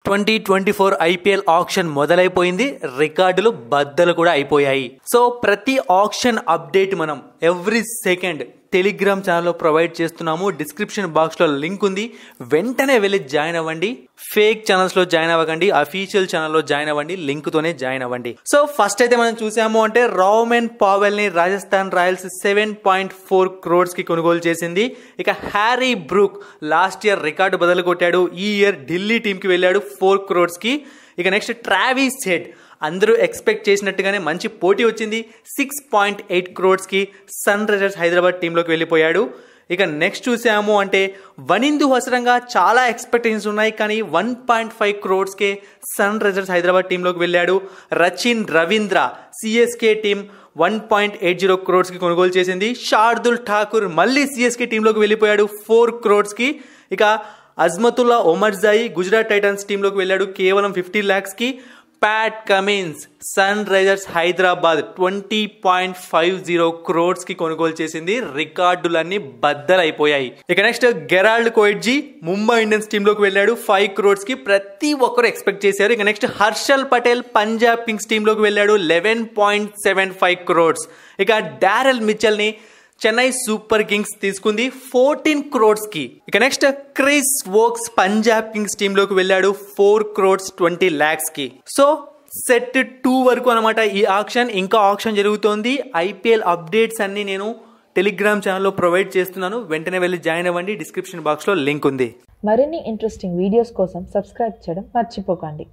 2024 IPL auction మొదలైపోయింది. రికార్డులు బద్దలు కూడా అయిపోయాయి. సో ప్రతి ఆక్షన్ అప్డేట్ మనం ఎవ్రీ సెకండ్ టెలిగ్రామ్ ఛానల్లో ప్రొవైడ్ చేస్తున్నాము. డిస్క్రిప్షన్ బాక్స్ లో లింక్ ఉంది, వెంటనే వెళ్ళి జాయిన్ అవ్వండి. ఫేక్ ఛానల్స్ లో జాయిన్ అవ్వకండి, అఫీషియల్ ఛానల్లో జాయిన్ అవ్వండి, లింక్ తోనే జాయిన్ అవ్వండి. సో ఫస్ట్ అయితే మనం చూసాము అంటే రామన్ పావెల్ ని రాజస్థాన్ రాయల్స్ 7.4 crores కి కొనుగోలు చేసింది. ఇక Harry Brook last year record బదులు కొట్టాడు, ఈ ఇయర్ ఢిల్లీ టీమ్ కి వెళ్ళాడు 4 crores కి. ఇక నెక్స్ట్ ట్రావిస్ హెడ్ అందరూ ఎక్స్పెక్ట్ చేసినట్టుగానే మంచి పోటీ వచ్చింది, 6.8 crores కి సన్ రైజర్స్ హైదరాబాద్ టీంలోకి వెళ్ళిపోయాడు. ఇక నెక్స్ట్ చూసాము అంటే వనిందు హసరంగా చాలా ఎక్స్పెక్టేషన్స్ ఉన్నాయి, కానీ 1.5 crores కే సన్ రైజర్స్ హైదరాబాద్ టీంలోకి వెళ్ళాడు. Rachin Ravindra CSK team 1.80 crores కి కొనుగోలు చేసింది. శార్దుల్ ఠాకూర్ మళ్ళీ సిఎస్కే టీంలోకి వెళ్ళిపోయాడు 4 crores కి. ఇక అజ్మతుల్లా ఒమర్జాయి గుజరాత్ టైటన్స్ టీంలోకి వెళ్ళాడు కేవలం 50 lakhs కి. Pat Cummins sunrisers Hyderabad 20.50 crores కి కొనుగోలు చేసింది. రికార్డులన్నీ బద్దలైపోయాయి. ఇక next Gerald Coetzee Mumbai Indians టీంలోకి వెళ్ళాడు 5 crores కి. ప్రతి ఒక్కరు ఎక్స్పెక్ట్ చేశారు. ఇక నెక్స్ట్ హర్షల్ పటేల్ పంజాబ్ కింగ్స్ టీంలోకి వెళ్ళాడు 11.75 crores. ఇక డారెల్ మిచెల్ ని చెన్నై సూపర్ కింగ్స్ తీసుకుంది 14 crores కి. ఇక next Chris Woakes Punjab Kings టీంలోకి వెళ్ళాడు 4 crores 20 lakhs కి. సో సెట్ 2 వరకు అనమాట ఈ ఆక్షన్. ఇంకా ఆక్షన్ జరుగుతోంది. ఐపీఎల్ అప్డేట్స్ అన్ని నేను టెలిగ్రామ్ ఛానల్లో ప్రొవైడ్ చేస్తున్నాను, వెంటనే వెళ్ళి జాయిన్ అవ్వండి. డిస్క్రిప్షన్ బాక్స్ లో లింక్ ఉంది. మరిన్ని ఇంట్రెస్టింగ్ వీడియోస్ కోసం సబ్స్క్రైబ్ చేయడం మర్చిపోకండి.